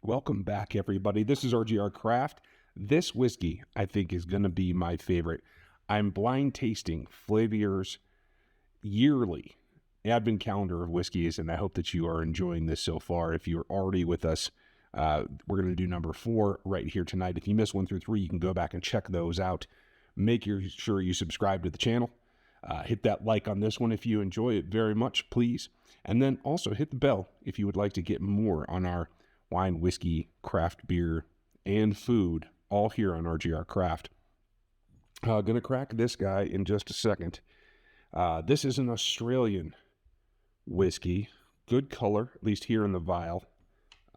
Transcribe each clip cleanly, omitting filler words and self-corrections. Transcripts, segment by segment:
Welcome back, everybody. This is RGR Craft. This whiskey, I think, is going to be my favorite. I'm blind tasting Flaviar's yearly advent calendar of whiskeys, and I hope that you are enjoying this so far. If you're already with us, we're going to do number 4 right here tonight. If you missed 1 through 3, you can go back and check those out. Make sure you subscribe to the channel. Hit that like on this one if you enjoy it very much, please. And then also hit the bell if you would like to get more on our wine, whiskey, craft beer, and food, all here on RGR Craft. Gonna crack this guy in just a second. This is an Australian whiskey. Good color, at least here in the vial.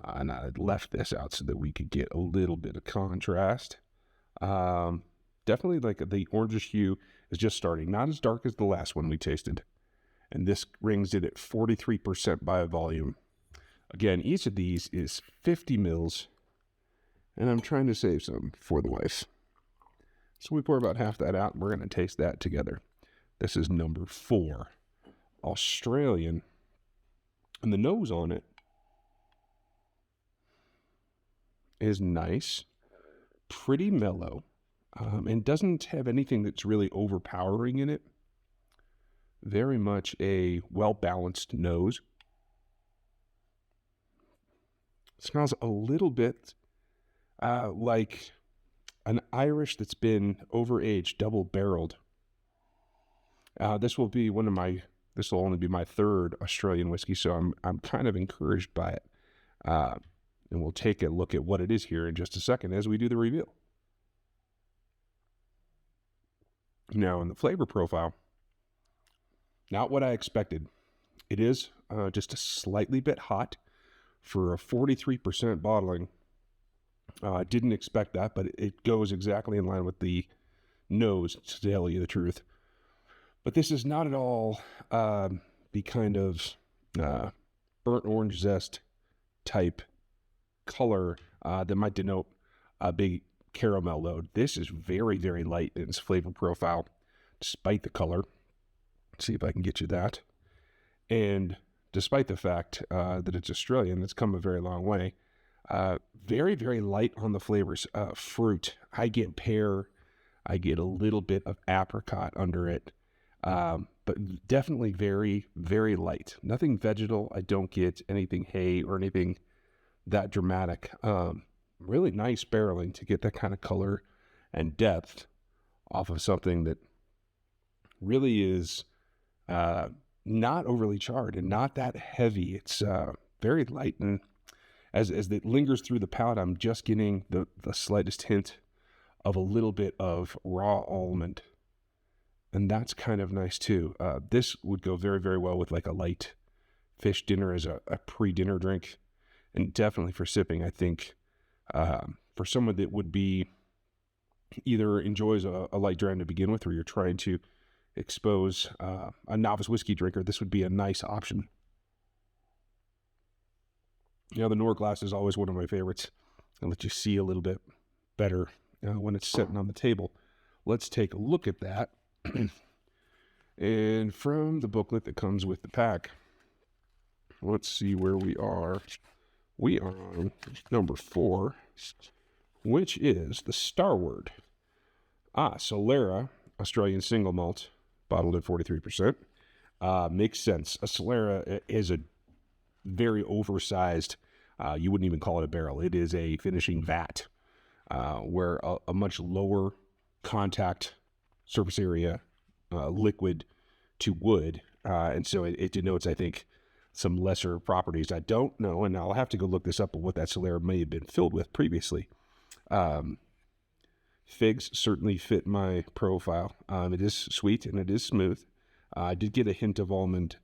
And I left this out so that we could get a little bit of contrast. Definitely like the orangish hue is just starting. Not as dark as the last one we tasted. And this rings it at 43% by volume. Again, each of these is 50 mils, and I'm trying to save some for the wife. So we pour about half that out, and we're going to taste that together. This is number 4, Australian, and the nose on it is nice, pretty mellow, and doesn't have anything that's really overpowering in it. Very much a well-balanced nose. Smells a little bit like an Irish that's been overaged, double-barreled. This will only be my 3rd Australian whiskey, so I'm kind of encouraged by it. And we'll take a look at what it is here in just a second as we do the reveal. Now, in the flavor profile, not what I expected. It is just a slightly bit hot. For a 43% bottling, I didn't expect that, but it goes exactly in line with the nose, to tell you the truth. But this is not at all the kind of burnt orange zest type color that might denote a big caramel load. This is very, very light in its flavor profile, despite the color. Let's see if I can get you that. And despite the fact that it's Australian, it's come a very long way. Very, very light on the flavors. Fruit. I get pear. I get a little bit of apricot under it. But definitely very, very light. Nothing vegetal. I don't get anything hay or anything that dramatic. Really nice barreling to get that kind of color and depth off of something that really is not overly charred and not that heavy. It's very light, and as it lingers through the palate, I'm just getting the slightest hint of a little bit of raw almond, and that's kind of nice too. This would go very, very well with like a light fish dinner as a pre-dinner drink, and definitely for sipping. I think for someone that would be either enjoys a light dram to begin with, or you're trying to expose a novice whiskey drinker, this would be a nice option. You know, the Nor glass is always one of my favorites. I'll let you see a little bit better when it's sitting on the table. Let's take a look at that. And from the booklet that comes with the pack, let's see where we are. We are on number 4, which is the Starward. Solera Australian Single Malt, bottled at 43%. Makes sense. A Solera is a very oversized, you wouldn't even call it a barrel. It is a finishing vat, where a much lower contact surface area, liquid to wood. And so it denotes, I think, some lesser properties. I don't know, and I'll have to go look this up, what that Solera may have been filled with previously. Figs certainly fit my profile. It is sweet and it is smooth. I did get a hint of almond.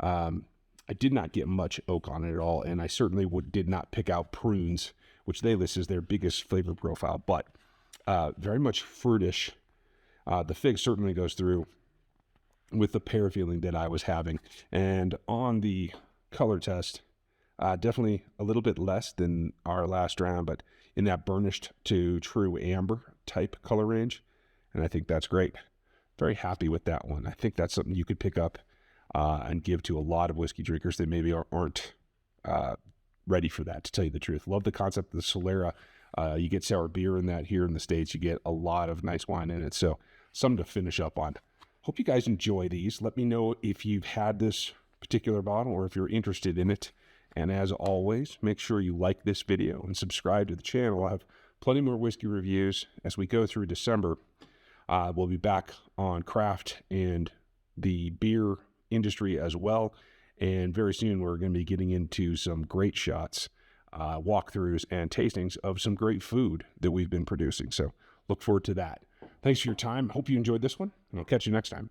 I did not get much oak on it at all, and I certainly did not pick out prunes, which they list as their biggest flavor profile, but very much fruitish. The fig certainly goes through with the pear feeling that I was having. And on the color test, definitely a little bit less than our last round, but in that burnished to true amber type color range. And I think that's great. Very happy with that one. I think that's something you could pick up and give to a lot of whiskey drinkers that maybe aren't ready for that, to tell you the truth. Love the concept of the Solera. You get sour beer in that here in the States. You get a lot of nice wine in it. So something to finish up on. Hope you guys enjoy these. Let me know if you've had this particular bottle or if you're interested in it. And as always, make sure you like this video and subscribe to the channel. I'll have plenty more whiskey reviews as we go through December. We'll be back on craft and the beer industry as well. And very soon we're going to be getting into some great shots, walkthroughs, and tastings of some great food that we've been producing. So look forward to that. Thanks for your time. Hope you enjoyed this one, and I'll catch you next time.